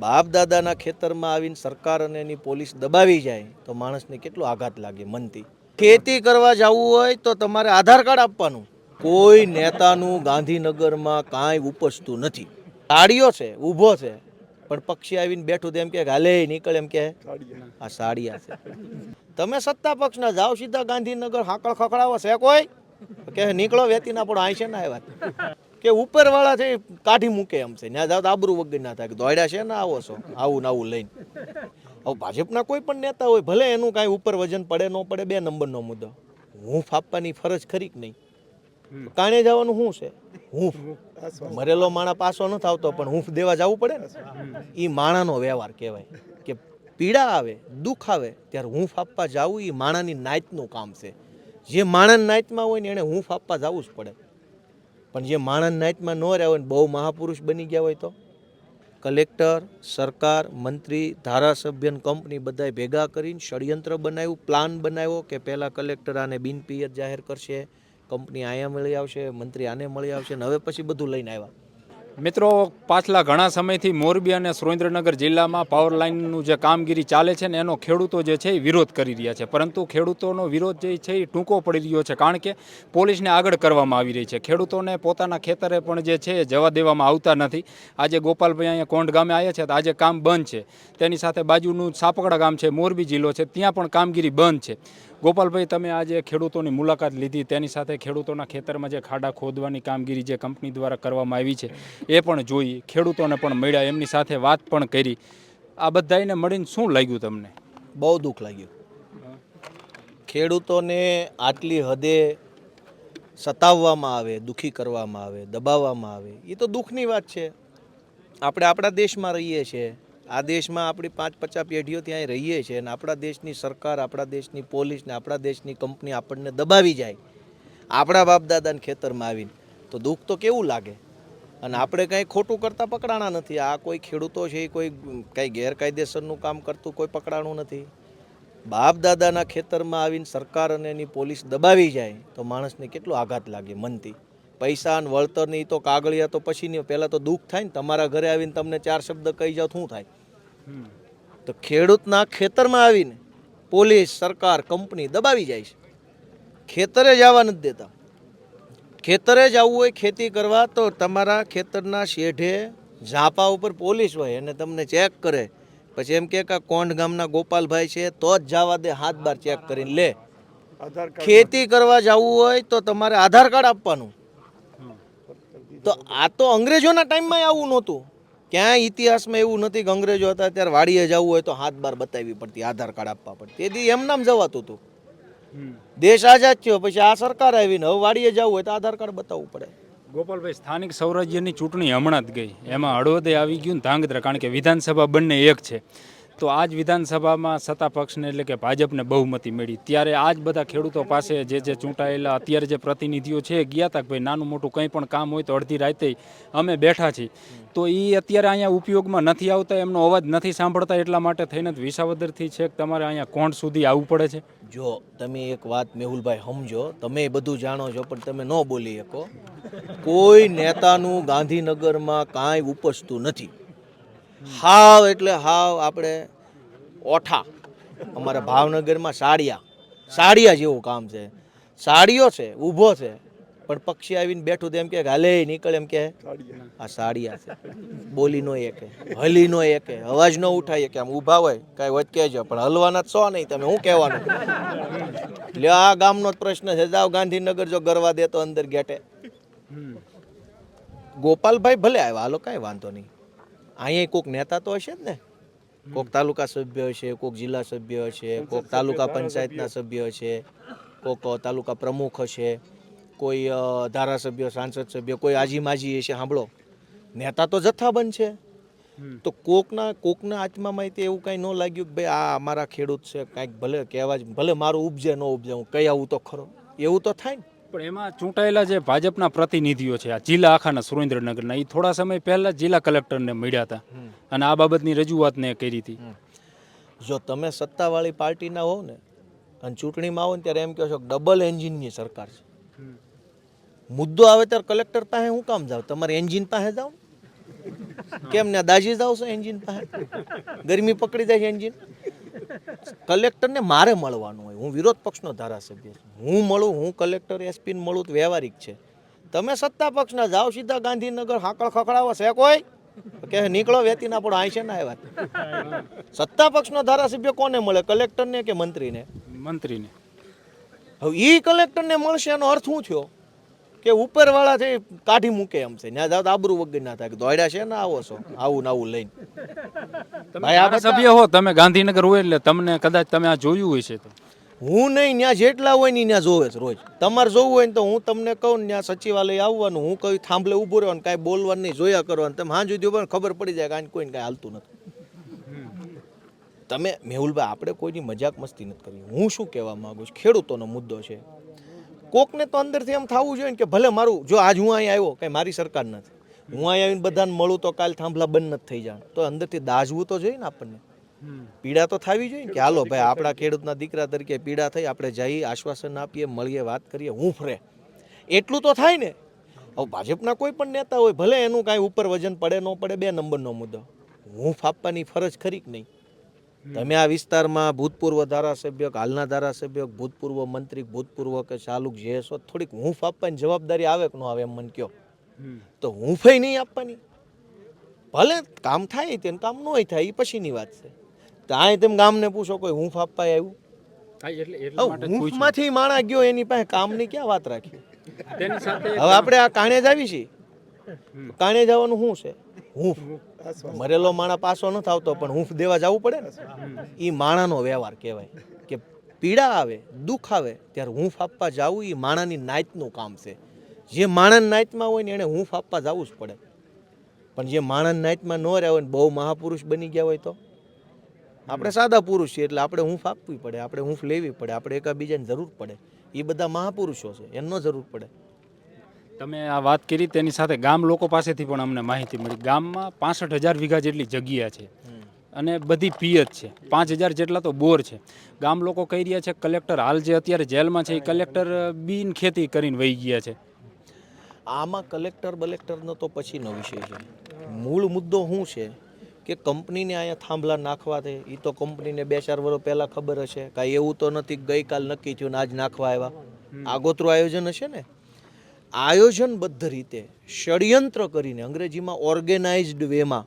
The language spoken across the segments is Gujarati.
બાપ દાદાના ખેતરમાં આવીને સરકાર અને એની પોલીસ દબાવી જાય તો માણસને કેટલો આઘાત લાગે મનથી. ખેતી કરવા જવું હોય તો તમારે આધાર કાર્ડ આપવાનું. કોઈ નેતાનું ગાંધીનગરમાં કાંઈ ઉપજતું નથી. સાડીઓ છે, ઊભો છે, પણ પક્ષી આવીને બેઠું તો એમ કે હાલે નીકળે, એમ કે આ સાડિયા છે. તમે સત્તા પક્ષના જાઓ સીધા ગાંધીનગર હાકળ ખખડાવો છે કોઈ કે નીકળો વેતીના પણ આય છે ને આવ્યા કે ઉપરવાળા છે કાઢી મૂકે એમ છે. ત્યાં જાવ તો આબરૂ વગર ના થાય કે દોડ્યા છે ને આવો છો આવું ને આવું લઈને. હવે ભાજપના કોઈ પણ નેતા હોય ભલે એનું કાંઈ ઉપર વજન પડે ન પડે, 2 નંબરનો મુદ્દો. હૂંફ આપવાની ફરજ ખરી કે નહીં? કાણે જવાનું શું છે? હૂંફ મરેલો માણા પાછો નથી આવતો પણ હૂંફ દેવા જવું પડે ને. એ માણાનો વ્યવહાર કહેવાય કે પીડા આવે દુઃખ આવે ત્યારે હૂંફ આપવા જવું એ માણાની નાતનું કામ છે. જે માણસ નાતમાં હોય ને એને હૂંફ આપવા જવું જ પડે. પણ જે માણસ નાતમાં ન રહ્યા હોય ને બહુ મહાપુરુષ બની ગયા હોય તો કલેક્ટર, સરકાર, મંત્રી, ધારાસભ્ય, કંપની બધાએ ભેગા કરીને ષડયંત્ર બનાવ્યું, પ્લાન બનાવ્યો કે પહેલાં કલેક્ટર આને બિનપિયત જાહેર કરશે, કંપની અહીંયા મળી આવશે, મંત્રી આને મળી આવશે, ને હવે પછી બધું લઈને આવ્યા. મિત્રો, પાછલા ઘણા સમયથી મોરબી અને સુરેન્દ્રનગર જિલ્લામાં પાવર લાઇનનું જે કામગીરી ચાલે છે ને એનો ખેડૂતો જે છે એ વિરોધ કરી રહ્યા છે. પરંતુ ખેડૂતોનો વિરોધ જે છે એ ટૂંકો પડી રહ્યો છે, કારણ કે પોલીસને આગળ કરવામાં આવી રહી છે. ખેડૂતોને પોતાના ખેતરે પણ જે છે એ જવા દેવામાં આવતા નથી. આજે ગોપાલભાઈ અહીંયા કોંઢ ગામે આવ્યા છે તો આજે કામ બંધ છે. તેની સાથે બાજુનું સાપકડા ગામ છે, મોરબી જિલ્લો છે, ત્યાં પણ કામગીરી બંધ છે. ગોપાલભાઈ, તમે આજે ખેડૂતોની મુલાકાત લીધી, તેની સાથે ખેડૂતોના ખેતરમાં જે ખાડા ખોદવાની કામગીરી જે કંપની દ્વારા કરવામાં આવી છે એ પણ જોઈ, ખેડૂતોને પણ મળ્યા, એમની સાથે વાત પણ કરી. આ બધાને મળીને શું લાગ્યું તમને? બહુ દુઃખ લાગ્યું. ખેડૂતોને આટલી હદે સતાવવામાં આવે, દુઃખી કરવામાં આવે, દબાવવામાં આવે, એ તો દુઃખની વાત છે. આપણે આપણા દેશમાં રહીએ છીએ. આ દેશમાં આપણી 5-50 પેઢીઓ ત્યાં રહીએ છીએ અને આપણા દેશની સરકાર, આપણા દેશની પોલીસ ને આપણા દેશની કંપની આપણને દબાવી જાય આપણા બાપ દાદાના ખેતરમાં આવીને, તો દુઃખ તો કેવું લાગે. અને આપણે કંઈ ખોટું કરતા પકડાણા નથી. આ કોઈ ખેડૂતો છે એ કોઈ કંઈ ગેરકાયદેસરનું કામ કરતું કોઈ પકડાણું નથી. બાપ દાદાના ખેતરમાં આવીને સરકાર અને એની પોલીસ દબાવી જાય તો માણસને કેટલો આઘાત લાગે મનથી. પૈસા અને વળતરની તો કાગળિયા તો પછીની, પહેલાં તો દુઃખ થાય ને. તમારા ઘરે આવીને તમને 4 શબ્દ કહી જાવ શું થાય? તો ખેડૂતના ખેતરમાં આવીને પોલીસ, સરકાર, કંપની દબાવી જાય છે. ખેતરે જવા નથી દેતા. ખેતરે જવું હોય ખેતી કરવા તો તમારા ખેતરના શેઢે ઝાપા ઉપર પોલીસ હોય અને તમને ચેક કરે. પછી એમ કે કોંઢ ગામના ગોપાલભાઈ છે તો જ જવા દે, હાથ બાર ચેક કરીને લે. ખેતી કરવા જવું હોય તો તમારે આધાર કાર્ડ આપવાનું. તો આ તો અંગ્રેજોના ટાઈમમાં આવું નહોતું. ક્યાંય ઇતિહાસમાં એવું નથી કે અંગ્રેજો હતા ત્યારે વાડીએ જવું હોય તો હાથ બાર બતાવવી પડતી, આધાર કાર્ડ આપવા પડતી. તેથી એમ નામ જવાતું હતું. દેશ આઝાદ થયો પછી આ સરકાર આવીને હવે વાડીએ જવું હોય તો આધાર કાર્ડ બતાવવું પડે. ગોપાલભાઈ, સ્થાનિક સ્વરાજ્યની ચૂંટણી હમણાં જ ગઈ, એમાં હળવદે આવી ગયું ને ધાંગધ્રા, કારણ કે વિધાનસભા બંને એક છે. તો આ જ વિધાનસભામાં સત્તા પક્ષને એટલે કે ભાજપને બહુમતી મળી. ત્યારે આ જ બધા ખેડૂતો પાસે જે ચૂંટાયેલા અત્યારે જે પ્રતિનિધિઓ છે ગયા હતા કે ભાઈ નાનું મોટું કંઈ પણ કામ હોય તો અડધી રાતે અમે બેઠા છીએ, તો એ અત્યારે અહીંયા ઉપયોગમાં નથી આવતા, એમનો અવાજ નથી સાંભળતા. એટલા માટે થઈને જ વિસાવદરથી છેક તમારે અહીંયા કોંઢ સુધી આવવું પડે છે. જો તમે એક વાત મેહુલભાઈ સમજો, તમે બધું જાણો છો પણ તમે ન બોલી શકો. કોઈ નેતાનું ગાંધીનગરમાં કાંઈ ઉપજતું નથી. હાવ એટલે હાવ આપણે ઓઠા. અમારા ભાવનગરમાં સાડિયા જેવું કામ છે. સાડીઓ છે, ઊભો છે, પણ પક્ષી આવીને બેઠું તો એમ કે હાલે નીકળે, એમ કે આ સાડિયા છે. બોલી નો એકે, હલી નો એકે, અવાજ ન ઉઠાય કે આમ ઊભા હોય કાંઈ વચ કહેજો પણ હલવાના જ છો નહીં તમે, શું કહેવાનું? એટલે આ ગામનો જ પ્રશ્ન છે. જાઓ ગાંધીનગર, જો ગરવા દે તો અંદર ગેટે. ગોપાલભાઈ ભલે આવ્યા, હાલો કાંઈ વાંધો નહીં. અહીંયા કોઈક નેતા તો હશે જ ને. કોઈક તાલુકા સભ્ય હશે, કોઈક જિલ્લા સભ્ય હશે, કોઈક તાલુકા પંચાયતના સભ્ય હશે, કોઈક તાલુકા પ્રમુખ હશે, કોઈ ધારાસભ્ય, સાંસદ સભ્ય, કોઈ આજી માજી હશે. સાંભળો, નેતા તો જથ્થાબંધ છે. તો કોકના આત્મામાં એવું કાંઈ ન લાગ્યું કે ભાઈ આ અમારા ખેડૂત છે, કાંઈક ભલે કહેવા જ, ભલે મારું ઉપજે ન ઉપજે, હું કહી આવું તો ખરો, એવું તો થાય ને. પણ એમાં ચૂંટાયેલા જે ભાજપના પ્રતિનિધિઓ છે આ જિલ્લા આખાના સુરેન્દ્રનગરના, એ થોડા સમય પહેલા જિલ્લા કલેક્ટરને મળ્યા હતા અને આ બાબતની રજૂઆતને કરી હતી. જો તમે સત્તાવાળી પાર્ટીના હોવ ને અને ચૂંટણીમાં આવો ને ત્યારે એમ કહો છો કે ડબલ એન્જિનની સરકાર છે. મુદ્દો આવે ત્યારે કલેક્ટર પાસે હું કામ જાવ? તમારે એન્જિન પાસે જાઓ. કેમ ને દાજી જાવ છો એન્જિન પાસે ગરમી પકડી જાય છે એન્જિન. કલેક્ટરને મારે મળવાનું હોય, હું વિરોધ પક્ષનો ધારાસભ્ય છું, હું મળું, હું કલેક્ટર એસપીને મળું તો વ્યવહારિક છે. તમે સત્તા પક્ષના જાઓ સીધા ગાંધીનગર હાકળ ખખડાવો છે કોઈ કે નીકળો વેતી ના પડો આઈ છે ને આવ્યા. સત્તા પક્ષનો ધારાસભ્ય કોને મળે, કલેક્ટરને કે મંત્રીને? મંત્રીને. હવે ઈ કલેક્ટરને મળશે એનો અર્થ શું થયો કે ઉપરવાળા છે કાઢી મૂકે એમ છે. ત્યાં જાવ તો આબરૂ વગર ના થાય કે દોડ્યા છે ને આવો છો આવું ને આવું લઈને. ભાઈ આ સભ્ય હો તમે ગાંધીનગર હોય એટલે તમને કદાચ તમે આ જોયું હોય છે તો. હું નહીં, ત્યાં જેટલા હોય ને ત્યાં જોવે છે રોજ. તમારે જોવું હોય ને તો હું તમને કહું ને ત્યાં સચિવાલય આવવાનું, હું કહું થાંભલે ઊભું રહેવાનું, કાંઈ બોલવાનું નહીં, જોયા કરવાનું. તમે હાં સુધી પણ ખબર પડી જાય કે કોઈને કાંઈ હાલતું નથી. તમે મેહુલભાઈ આપણે કોઈની મજાક મસ્તી નથી કરવી. હું શું કહેવા માંગુ છું, ખેડૂતોનો મુદ્દો છે. કોકને તો અંદરથી એમ થવું જોઈએ ને કે ભલે મારું, જો આજ હું અહીં આવ્યો કાંઈ મારી સરકાર નથી, હું અહીં આવીને બધાને મળું તો કાલ થાંભલા બંધ નથી થઈ જાય, તો અંદરથી દાઝવું તો જોઈએ ને આપણને. પીડા તો થવી જોઈએ કે હાલો ભાઈ આપણા ખેડૂતના દીકરા તરીકે પીડા થઈ, આપણે જઈએ આશ્વાસન આપીએ, મળીએ, વાત કરીએ, હું ફરે એટલું તો થાય ને. હવે ભાજપના કોઈ પણ નેતા હોય ભલે એનું કાંઈ ઉપર વજન પડે ન પડે, 2 નંબરનો મુદ્દો, હૂંફ આપવાની ફરજ ખરી કે નહીં? તમે આ વિસ્તારમાં ભૂતપૂર્વ ધારાસભ્ય, હાલના ધારાસભ્ય, ભૂતપૂર્વ મંત્રી, ભૂતપૂર્વ કે ચાલુક જે છો, થોડીક હૂંફ આપવાની જવાબદારી આવે કે ન આવે એમ મને કહો. તો હૂંફે નહીં આપવાની. ભલે કામ થાય તેને કામ ન થાય એ પછીની વાત છે. તો આ તેમ ગામને પૂછો કોઈ હૂંફ આપવા આવ્યું? હૂંફમાંથી માણા ગયો એની પાસે કામની ક્યાં વાત રાખી? હવે આપણે આ કાણે જ આવી છીએ, કાણે જવાનું શું છે? હૂંફ. મરેલો માણા પાછો નથી આવતો પણ હૂંફ દેવા જવું પડે ને. એ માણાનો વ્યવહાર કહેવાય કે પીડા આવે, દુઃખ આવે ત્યારે હૂંફ આપવા જવું એ માણાની નાયતનું કામ છે. જે માણાની નાયતમાં હોય ને એને હૂંફ આપવા જવું જ પડે. પણ જે માણાની નાયતમાં ન રહ્યા હોય ને બહુ મહાપુરુષ બની ગયા હોય તો આપણે સાદા પુરુષ છીએ એટલે આપણે હૂંફ આપવી પડે, આપણે હૂંફ લેવી પડે, આપણે એકાબીજાની જરૂર પડે. એ બધા મહાપુરુષો છે, એનો જરૂર પડે. તમે આ વાત કરી તેની સાથે ગામ લોકો પાસેથી પણ અમને માહિતી મળી. ગામમાં 65,000 વીઘા જેટલી જગ્યા છે અને બધી પિયત છે, 5,000 જેટલા તો બોર છે. ગામ લોકો કહી રહ્યા છે કલેક્ટર હાલ જે અત્યારે જેલમાં છે એ કલેક્ટર બિન ખેતી કરીને વહી ગયા છે. આમાં કલેક્ટર બલેક્ટરનો તો પછીનો વિષય છે. મૂળ મુદ્દો શું છે કે કંપનીને અહીંયા થાંભલા નાખવા છે એ તો કંપનીને 2-4 વર્ષ પહેલાં ખબર હશે. કાંઈ એવું તો નથી ગઈકાલ નક્કી થયું ને આજ નાખવા આવ્યા. આગોતરું આયોજન હશે ને. આયોજનબદ્ધ રીતે ષડયંત્ર કરીને, અંગ્રેજીમાં ઓર્ગેનાઇઝડ વેમાં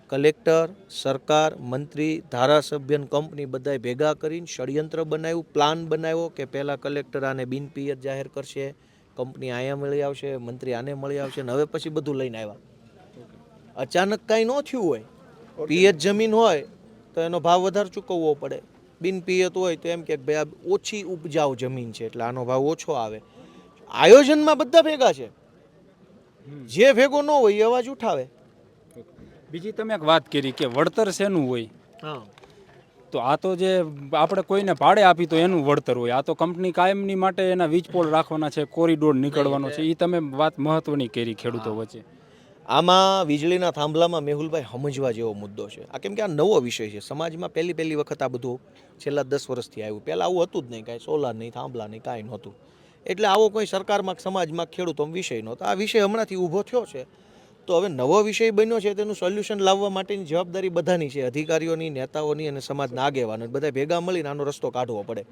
કલેક્ટર, સરકાર, મંત્રી, ધારાસભ્ય, કંપની બધાએ ભેગા કરીને ષડયંત્ર બનાવ્યું, પ્લાન બનાવ્યો કે પહેલાં કલેક્ટર આને બિનપિયત જાહેર કરશે, કંપની અહીંયા મળી આવશે, મંત્રી આને મળી આવશે ને હવે પછી બધું લઈને આવ્યા. અચાનક કાંઈ ન થયું હોય, પિયત જમીન હોય તો એનો ભાવ વધારે ચૂકવવો પડે, બિનપિયત હોય તો એમ કે ભાઈ આ ઓછી ઉપજાઉ જમીન છે એટલે આનો ભાવ ઓછો આવે. આયોજનમાં બધા ભેગા છે, જે ભેગો ન હોય એ અવાજ ઉઠાવે. બીજી તમે એક વાત કરી કે વળતર શેનું હોય, તો આ તો જે આપણે કોઈને ભાડે આપી તો એનું વળતર હોય, આ તો કંપની કાયમની માટે એના વીજપોલ રાખવાના છે, કોરિડોર નીકળવાનો છે, એ તમે વાત મહત્વની કરી ખેડૂતો વચ્ચે. આમાં વીજળીના થાંભલામાં મેહુલભાઈ સમજવા જેવો મુદ્દો છે. આ કેમ કે આ નવો વિષય છે સમાજમાં, પહેલી વખત આ બધું છેલ્લા 10 વર્ષથી આવ્યું. પહેલાં આવું હતું જ નહીં, કાંઈ સોલાર નહીં, થાંભલા નહીં, કાંઈ નહોતું. એટલે આવો કોઈ સરકારમાં સમાજમાં ખેડૂતો વિષય નહોતો. આ વિષય હમણાંથી ઊભો થયો છે તો હવે નવો વિષય બન્યો છે, તેનું સોલ્યુશન લાવવા માટેની જવાબદારી બધાની છે, અધિકારીઓની, નેતાઓની અને સમાજના આગેવાનો, બધા ભેગા મળીને આનો રસ્તો કાઢવો પડે.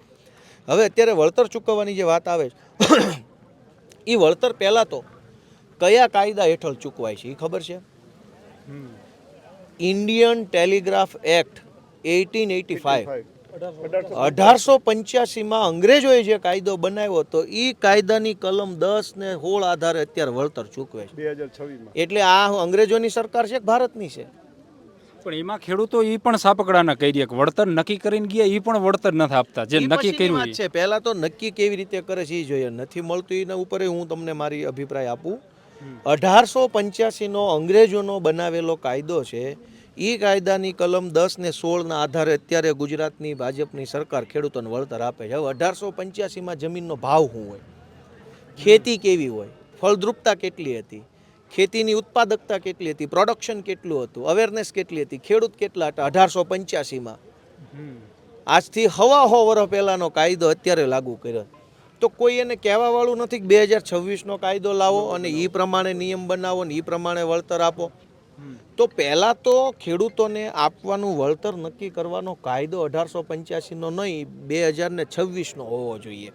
હવે અત્યારે વળતર ચૂકવવાની જે વાત આવે છે એ વળતર પહેલાં તો કયા કાયદા હેઠળ ચૂકવાય છે એ ખબર છે? ઇન્ડિયન ટેલિગ્રાફ એક્ટ 1885, 1885માં અંગ્રેજોએ જે કાયદો બનાવ્યો હતો એ કાયદાની કલમ 10 ને 16 આધારે અત્યારે વળતર ચૂકવે છે. 2026માં. એટલે આ અંગ્રેજોની સરકાર છે કે ભારતની છે? પણ એમાં ખેડૂતો એ પણ સાપકડાના કહી દે કે વળતર નક્કી કરીને ગયા એ પણ વળતર નથી આપતા, જે નક્કી કર્યું છે. પહેલા તો નક્કી કેવી રીતે કરે છે એ જોઈએ, નથી મળતું એના ઉપર હું તમને મારી અભિપ્રાય આપું. 1885નો અંગ્રેજોનો બનાવેલો કાયદો છે, એ કાયદાની કલમ 10 ને 16ના આધારે અત્યારે ગુજરાતની ભાજપની સરકાર ખેડૂતોને વળતર આપે છે. હવે 1885માં જમીનનો ભાવ શું હોય, ખેતી કેવી હોય, ફળદ્રુપતા કેટલી હતી, ખેતીની ઉત્પાદકતા કેટલી હતી, પ્રોડક્શન કેટલું હતું, અવેરનેસ કેટલી હતી, ખેડૂત કેટલા હતા 1885માં. આજથી 125 વર્ષ પહેલાનો કાયદો અત્યારે લાગુ કર્યો. તો કોઈ એને કહેવાવાળું નથી કે 2026નો કાયદો લાવો અને એ પ્રમાણે નિયમ બનાવો ને એ પ્રમાણે વળતર આપો. તો પહેલાં તો ખેડૂતોને આપવાનું વળતર નક્કી કરવાનો કાયદો 1885નો નહીં 2026નો હોવો જોઈએ,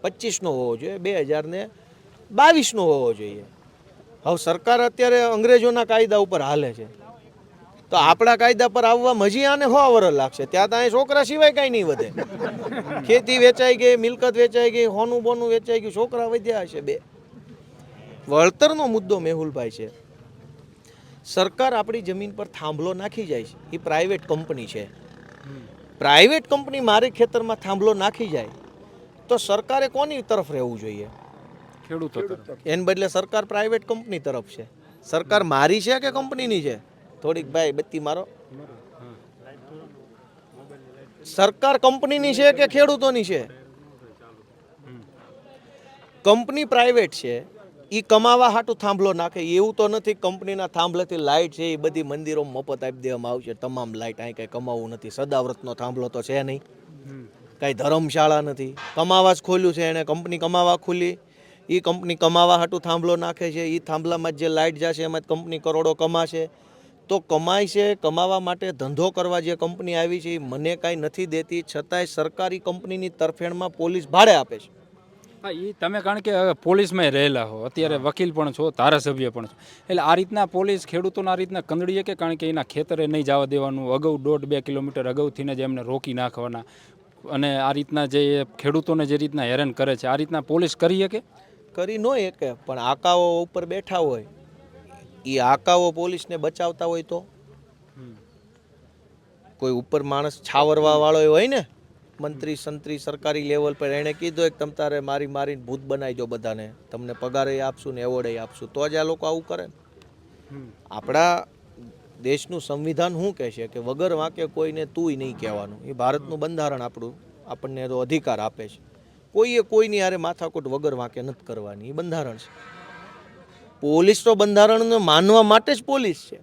25નો હોવો જોઈએ, 2022નો હોવો જોઈએ. હવે સરકાર અત્યારે અંગ્રેજોના કાયદા ઉપર હાલે છે, તો આપણા કાયદા પર આવવામાં હજી આને 100 વર્ષ લાગશે. ત્યાં તો અહીં છોકરા સિવાય કાંઈ નહીં વધે. ખેતી વેચાઈ ગઈ, મિલકત વેચાઈ ગઈ, હોનું બોનું વેચાઈ ગયું, છોકરા વધ્યા હશે 2. વળતરનો મુદ્દો મેહુલભાઈ છે. સરકાર આપણી જમીન પર થાંભલો નાખી જાય છે, એ પ્રાઇવેટ કંપની છે. પ્રાઇવેટ કંપની મારી ખેતરમાં થાંભલો નાખી જાય તો સરકારે કોની તરફ રહેવું જોઈએ? ખેડૂતો તરફ. એને બદલે સરકાર પ્રાઇવેટ કંપની તરફ છે. સરકાર મારી છે કે કંપનીની છે? થોડીક ભાઈ બત્તી મારો. સરકાર કંપનીની છે કે ખેડૂતોની છે? કંપની પ્રાઇવેટ છે, એ કમાવા હાટું થાંભલો નાખે. એવું તો નથી કંપનીના થાંભલેથી લાઇટ છે એ બધી મંદિરો મફત આપી દેવામાં આવશે, તમામ લાઇટ. અહીં કંઈ કમાવું નથી. સદાવ્રતનો થાંભલો તો છે નહીં, કાંઈ ધર્મશાળા નથી. કમાવા જ ખોલ્યું છે એણે, કંપની કમાવા ખુલી. એ કંપની કમાવા હાટું થાંભલો નાખે છે. એ થાંભલામાં જે લાઇટ જશે એમાં જ કંપની કરોડો કમાશે. તો કમાય છે, કમાવા માટે ધંધો કરવા જે કંપની આવી છે એ મને કાંઈ નથી દેતી, છતાંય સરકારી કંપનીની તરફેણમાં પોલીસ ભાડે આપે છે. હા, એ તમે કારણ કે પોલીસમાં રહેલા હો, અત્યારે વકીલ પણ છો, ધારાસભ્ય પણ છો, એટલે આ રીતના પોલીસ ખેડૂતોને આ રીતના કંદડીએ કે કારણ કે એના ખેતરે નહીં જવા દેવાનું, અગાઉ 1.5-2 કિલોમીટર અગાઉથી જ એમને રોકી નાખવાના, અને આ રીતના જે ખેડૂતોને જે રીતના હેરાન કરે છે, આ રીતના પોલીસ કરી શકે? કરી ન શકે, પણ આકાઓ ઉપર બેઠા હોય એ આકાઓ પોલીસને બચાવતા હોય તો કોઈ ઉપર માણસ છાવરવા વાળો હોય ને, મંત્રી સંત્રી સરકારી લેવલ પર, એણે કીધું કે તમ તારે મારીને ભૂત બનાવી દો બધાને, તમને પગારે આપશું ને એવોર્ડે આપશું, તો જ આ લોકો આવું કરે. આપણા દેશનું સંવિધાન શું કહે છે કે વગર વાંકે કોઈને તુંય નહીં કહેવાનું. એ ભારતનું બંધારણ આપણને તો અધિકાર આપે છે. કોઈએ કોઈની યારે માથાકૂટ વગર વાંકે નથી કરવાની, એ બંધારણ છે. પોલીસ તો બંધારણને માનવા માટે જ પોલીસ છે.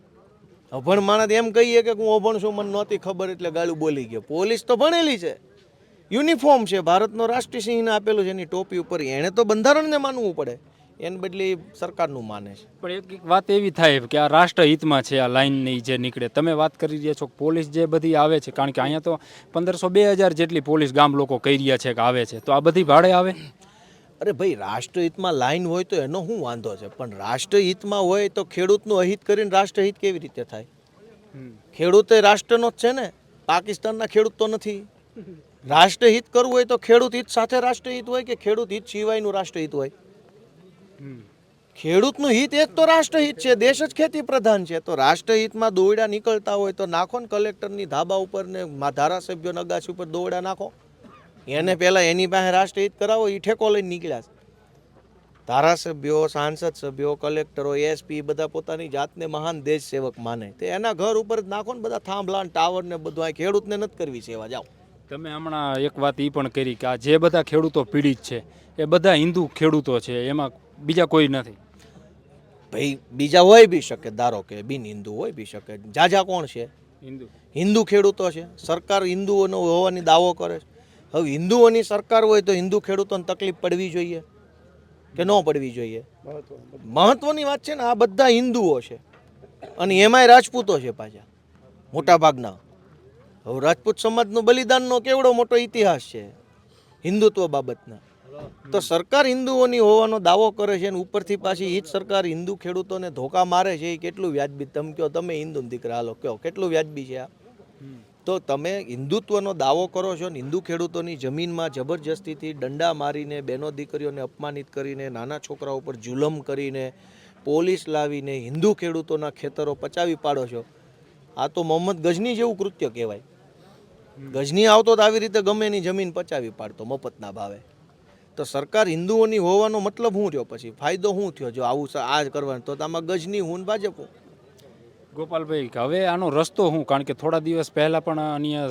અભણ માણસ એમ કહીએ કે હું અભણ છું, મને નહોતી ખબર એટલે ગાળું બોલી ગયો. પોલીસ તો ભણેલી છે, યુનિફોર્મ છે, ભારતનો રાષ્ટ્રીય સિંહને આપેલું છે એની ટોપી ઉપર. એણે તો બંધારણને માનવું પડે, એને બદલે સરકારનું માને છે. પણ એક વાત એવી થાય કે આ રાષ્ટ્રહિતમાં છે, આ લાઇનની જે નીકળે, તમે વાત કરી રહ્યા છો પોલીસ જે બધી આવે છે, કારણ કે અહીંયા તો 1500-2000 જેટલી પોલીસ ગામ લોકો કહી રહ્યા છે કે આવે છે, તો આ બધી ભાડે આવે? અરે ભાઈ, રાષ્ટ્રહિતમાં લાઈન હોય તો એનો શું વાંધો છે? પણ રાષ્ટ્રહિતમાં હોય તો ખેડૂતનું અહિત કરીને રાષ્ટ્રહિત કેવી રીતે થાય? ખેડૂત એ રાષ્ટ્રનો જ છે ને, પાકિસ્તાનના ખેડૂત તો નથી. રાષ્ટ્રહિત કરવું હોય તો ખેડૂત હિત સાથે રાષ્ટ્રહિત હોય કે ખેડૂત હિત સિવાયનું રાષ્ટ્રહિત હોય? ખેડૂતનું હિત એક તો રાષ્ટ્રહિત છે, દેશ જ ખેતી પ્રધાન છે. તો રાષ્ટ્રહિતમાં દોરડા નીકળતા હોય તો નાખો ને કલેક્ટરની ધાબા ઉપર ને ધારાસભ્યો નગાસી ઉપર દોરડા નાખો. એને પહેલાં એની પાસે રાષ્ટ્રહિત કરાવો, એ ઠેકો લઈને નીકળ્યા છે. ધારાસભ્યો, સાંસદ સભ્યો, કલેક્ટરો, એસપી બધા પોતાની જાતને મહાન દેશ સેવક માને. તે એના ઘર ઉપર જ નાખો ને બધા થાંભલા ટાવર ને બધું. આ ખેડૂતને નથી કરવી સેવા, જાઓ. તમે હમણાં એક વાત એ પણ કરી કે આ જે બધા ખેડૂતો પીડિત છે એ બધા હિન્દુ ખેડૂતો છે, એમાં બીજા કોઈ નથી. ભાઈ બીજા હોય બી શકે, ધારો કે બિન હિન્દુ હોય બી શકે. જાજા કોણ છે? હિન્દુ ખેડૂતો છે. સરકાર હિન્દુઓનો હોવાની દાવો કરે છે. હવે હિન્દુઓની સરકાર હોય તો હિન્દુ ખેડૂતોને તકલીફ પડવી જોઈએ કે ન પડવી જોઈએ? મહત્વની વાત છે ને, આ બધા હિન્દુઓ છે અને એમાંય રાજપૂતો છે પાછા મોટા ભાગના. હવે રાજપૂત સમાજનો બલિદાનનો કેવડો મોટો ઇતિહાસ છે હિન્દુત્વ બાબતના. તો સરકાર હિન્દુઓની હોવાનો દાવો કરે છે અને ઉપરથી પાછી એ જ સરકાર હિન્દુ ખેડૂતોને ધોકા મારે છે. એ કેટલું વ્યાજબી? તમે કહો, તમે હિન્દુ દીકરા હાલો કહો, કેટલું વ્યાજબી છે આ? તો તમે હિન્દુત્વનો દાવો કરો છો ને હિન્દુ ખેડૂતોની જમીનમાં જબરજસ્તીથી દંડા મારીને, બહેનો દીકરીઓને અપમાનિત કરીને, નાના છોકરાઓ ઉપર જુલમ કરીને, પોલીસ લાવીને હિન્દુ ખેડૂતોના ખેતરો પચાવી પાડો છો. આ તો મોહમ્મદ ગજની જેવું કૃત્ય કહેવાય. ગજની આવતો તો આવી રીતે ગમે એની જમીન પચાવી પાડતો મફતના ભાવે. તો સરકાર હિન્દુઓની હોવાનો મતલબ શું થયો? પછી ફાયદો શું થયો જો આવું આ જ કરવાનું? તો આમાં ગજની હું ભાજપ હું. ગોપાલભાઈ, હવે આનો રસ્તો શું? કારણ કે થોડા દિવસ પહેલાં પણ અન્ય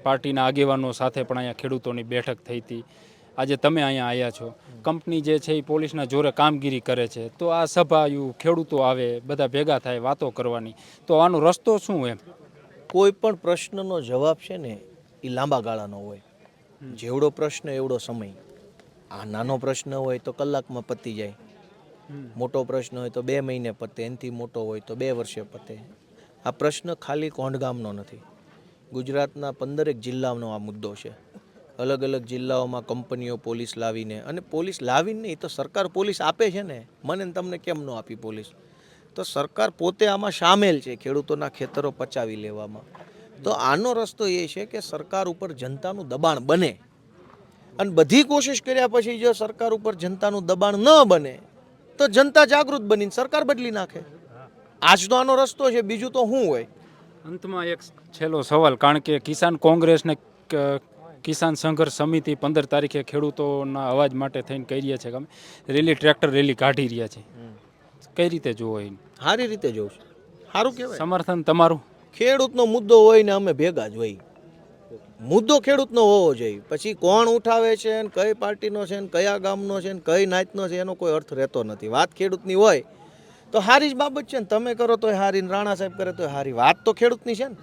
પાર્ટીના આગેવાનો સાથે પણ અહીંયા ખેડૂતોની બેઠક થઈ હતી. આજે તમે અહીંયા આવ્યા છો. કંપની જે છે એ પોલીસના જોરે કામગીરી કરે છે, તો આ સભા ખેડૂતો આવે, બધા ભેગા થાય વાતો કરવાની, તો આનો રસ્તો શું? એમ કોઈ પણ પ્રશ્નનો જવાબ છે ને એ લાંબા ગાળાનો હોય. જેવડો પ્રશ્ન એવડો સમય. આ નાનો પ્રશ્ન હોય તો કલાકમાં પતી જાય, મોટો પ્રશ્ન હોય તો 2 મહિને પતે, એનાથી મોટો હોય તો 2 વર્ષે પતે. આ પ્રશ્ન ખાલી કોંઢગામનો નથી, ગુજરાતના 15 જિલ્લાનો આ મુદ્દો છે. અલગ અલગ જિલ્લાઓમાં કંપનીઓ પોલીસ લાવીને, અને પોલીસ લાવીને નહીં તો સરકાર પોલીસ આપે છે ને, મને ને તમને કેમ ન આપી પોલીસ? તો સરકાર પોતે આમાં સામેલ છે ખેડૂતોના ખેતરો પચાવી લેવામાં. તો આનો રસ્તો એ છે કે સરકાર ઉપર જનતાનું દબાણ બને, અને બધી કોશિશ કર્યા પછી જો સરકાર ઉપર જનતાનું દબાણ ન બને તો જનતા જાગૃત બનીને સરકાર બદલી નાખે. આજ તો આનો રસ્તો છે, બીજું તો શું હોય? અંતમાં એક છેલ્લો સવાલ, કારણ કે કિસાન કોંગ્રેસ ને કિસાન સંઘર્ષ સમિતિ 15 તારીખે ખેડૂતોના અવાજ માટે થઈને કહી રહ્યા છે કે અમે રેલી, ટ્રેક્ટર રેલી કાઢી રહ્યા છે. કઈ રીતે જોવો એ? સારી રીતે જોઉં છું, સારું કહેવાય. સમર્થન તમારું? ખેડૂતનો મુદ્દો હોય ને અમે ભેગા જ હોય. મુદ્દો ખેડૂતનો હોવો જોઈએ. પછી કોણ ઉઠાવે છે ને કઈ પાર્ટીનો છે ને કયા ગામનો છે ને કઈ નાતનો છે એનો કોઈ અર્થ રહેતો નથી. વાત ખેડૂતની હોય તો સારી જ બાબત છે ને, તમે કરો તોય સારી, રાણા સાહેબ કરે તોય સારી. વાત તો ખેડૂતની છે ને.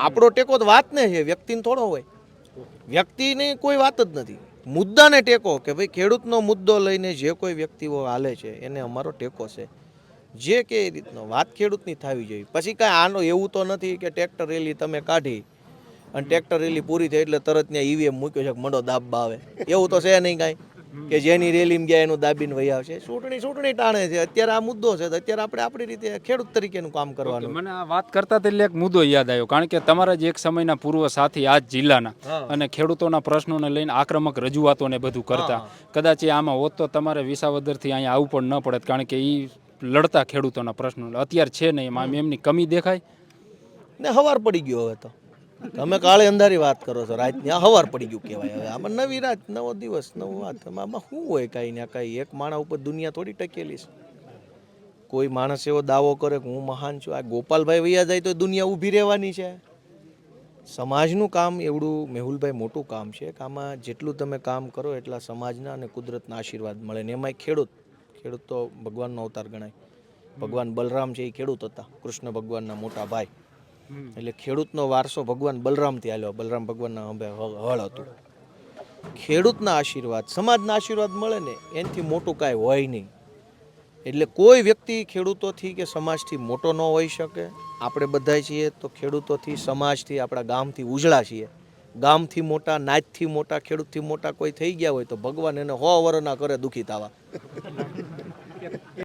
આપણો ટેકો તો વાતને છે, વ્યક્તિને થોડો હોય. વ્યક્તિની કોઈ વાત જ નથી, મુદ્દાને ટેકો, કે ભાઈ ખેડૂતનો મુદ્દો લઈને જે કોઈ વ્યક્તિઓ હાલે છે એને અમારો ટેકો છે. જે કે એ રીતનો વાત ખેડૂતની થવી જોઈએ. પછી કાંઈ આનો એવું તો નથી કે ટ્રેક્ટર રેલી તમે કાઢી અને ટ્રેક્ટર રેલી પૂરી થઈ એટલે તરત ત્યાં ઈવીએમ મૂક્યો છે કે મંડો દાબવા આવે, એવું તો છે નહીં કાંઈ કે જેની રેલીમાં ગયા એનું દાબીને વહી આવશે. ચૂંટણી ટાણે છે. અત્યારે આ મુદ્દો છે તો અત્યારે આપણે આપણી રીતે ખેડૂત તરીકેનું કામ કરવાનું. મને આ વાત કરતા એટલે એક મુદ્દો યાદ આવ્યો, કારણ કે તમારા જ એક સમયના પૂર્વ સાથી આ જ જિલ્લાના અને ખેડૂતોના પ્રશ્નોને લઈને આક્રમક રજૂઆતો ને બધું કરતા. કદાચ એ આમાં હોત તો તમારે વિસાવદરથી અહીંયા આવવું પણ ન પડત, કારણ કે એ લડતા ખેડૂતોના પ્રશ્નો. અત્યારે છે નહીં, એમાં એમની કમી દેખાય ને. હવાર પડી ગયો હવે તો. તમે કાળે અંધારી વાત કરો છો, રાતની આ હવાર પડી ગયું કહેવાય. હવે આમાં નવી રાત, નવો દિવસ, નવું વાત. આમાં શું હોય? કાંઈ ને કાંઈ. એક માણસ ઉપર દુનિયા થોડી ટકેલી છે. કોઈ માણસ એવો દાવો કરે કે હું મહાન છું, આ ગોપાલભાઈ વૈયા જાય તો દુનિયા ઊભી રહેવાની છે. સમાજનું કામ એવડું મેહુલભાઈ મોટું કામ છે કે આમાં જેટલું તમે કામ કરો એટલા સમાજના અને કુદરતના આશીર્વાદ મળે. ને એમાંય ખેડૂત તો ભગવાનનો અવતાર ગણાય. ભગવાન બલરામ છે એ ખેડૂત હતા, કૃષ્ણ ભગવાનના મોટા ભાઈ. એટલે ખેડૂતનો વારસો ભગવાન બલરામથી આવ્યો. બલરામ ભગવાનના હવે હળ હતું. ખેડૂતના આશીર્વાદ, સમાજના આશીર્વાદ મળે ને એનાથી મોટું કાંઈ હોય નહીં. એટલે કોઈ વ્યક્તિ ખેડૂતોથી કે સમાજથી મોટો ન હોઈ શકે. આપણે બધા છીએ તો ખેડૂતોથી, સમાજથી, આપણા ગામથી ઉજળા છીએ. ગામથી મોટા, નાતથી મોટા, ખેડૂતથી મોટા કોઈ થઈ ગયા હોય તો ભગવાન એને 100 વર્ષના કરે દુઃખી થવા.